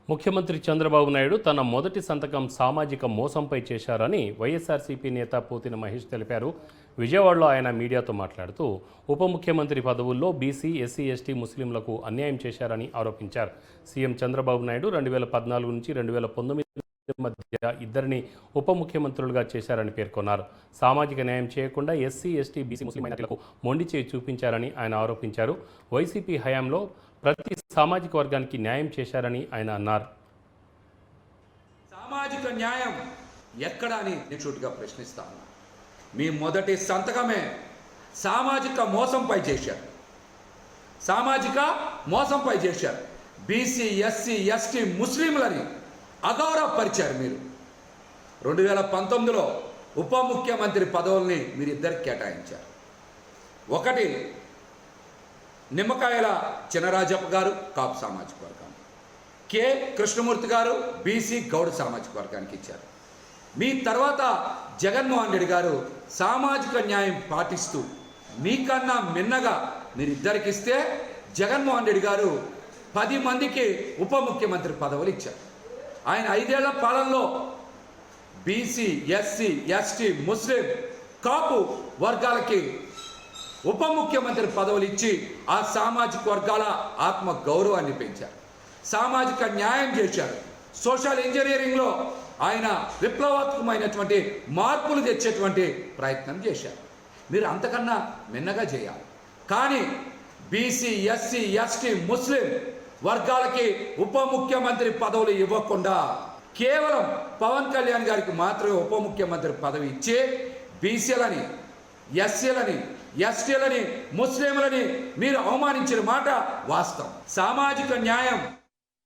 ముఖ్యమంత్రి చంద్రబాబు నాయుడు తన మొదటి సంతకం సామాజిక మోసంపై చేశారని వైఎస్ఆర్సీపీ నేత పోతిన మహేష్ తెలిపారు. విజయవాడలో ఆయన మీడియాతో మాట్లాడుతూ ఉప ముఖ్యమంత్రి పదవుల్లో బీసీ, ఎస్సీ, ఎస్టీ, ముస్లింలకు అన్యాయం చేశారని ఆరోపించారు. సీఎం చంద్రబాబు నాయుడు 2014 నుంచి 2019 మధ్య ఇద్దరిని ఉప ముఖ్యమంత్రులుగా చేశారని పేర్కొన్నారు. సామాజిక న్యాయం చేయకుండా ఎస్సీ, ఎస్టీ, బీసీ, ముస్లిం మైనారిటీలకు మొండి చేయి చూపించారని ఆయన ఆరోపించారు. వైసీపీ హయాంలో ప్రతి సామాజిక వర్గానికి న్యాయం చేశారని ఆయన అన్నారు. సామాజిక న్యాయం ఎక్కడా అని నిశ్చితంగా ప్రశ్నిస్తాను. మీ మొదటి సంతకమే సామాజిక మోసంపై చేశారు. సామాజిక మోసంపై చేశారు. బీసీ, ఎస్సీ, ఎస్టీ, ముస్లింలని అగౌరవపరిచారు. మీరు 2019లో ఉప ముఖ్యమంత్రి పదవుల్ని మీరిద్దరికి కేటాయించారు. ఒకటి నిమ్మకాయల చినరాజప్ప గారు కాపు సామాజిక వర్గానికి, కె కృష్ణమూర్తి గారు బీసీ గౌడ సామాజిక వర్గానికి ఇచ్చారు. మీ తర్వాత జగన్మోహన్ రెడ్డి గారు సామాజిక న్యాయం పాటిస్తూ మీకన్నా మిన్నగా మీరిద్దరికి ఇస్తే జగన్మోహన్ రెడ్డి గారు 10 మందికి ఉప ముఖ్యమంత్రి పదవులు ఇచ్చారు. ఆయన 5 ఏళ్ల పాలనలో బీసీ, ఎస్సీ, ఎస్టీ, ముస్లిం, కాపు వర్గాలకి ఉప ముఖ్యమంత్రి పదవులు ఇచ్చి ఆ సామాజిక వర్గాల ఆత్మ గౌరవాన్ని పెంచారు. సామాజిక న్యాయం చేశారు. సోషల్ ఇంజనీరింగ్లో ఆయన విప్లవాత్మకమైనటువంటి మార్పులు తెచ్చేటువంటి ప్రయత్నం చేశారు. మీరు అంతకన్నా మిన్నగా చేయాలి. కానీ బీసీ, ఎస్సీ, ఎస్టీ, ముస్లిం వర్గాలకి ఉప ముఖ్యమంత్రి పదవులు ఇవ్వకుండా కేవలం పవన్ కళ్యాణ్ గారికి మాత్రమే ఉప ముఖ్యమంత్రి పదవి ఇచ్చి బీసీలని, ఎస్సీలని, ఎస్టీలని, ముస్లింలని మీరు అవమానించిన మాట వాస్తవం. సామాజిక న్యాయం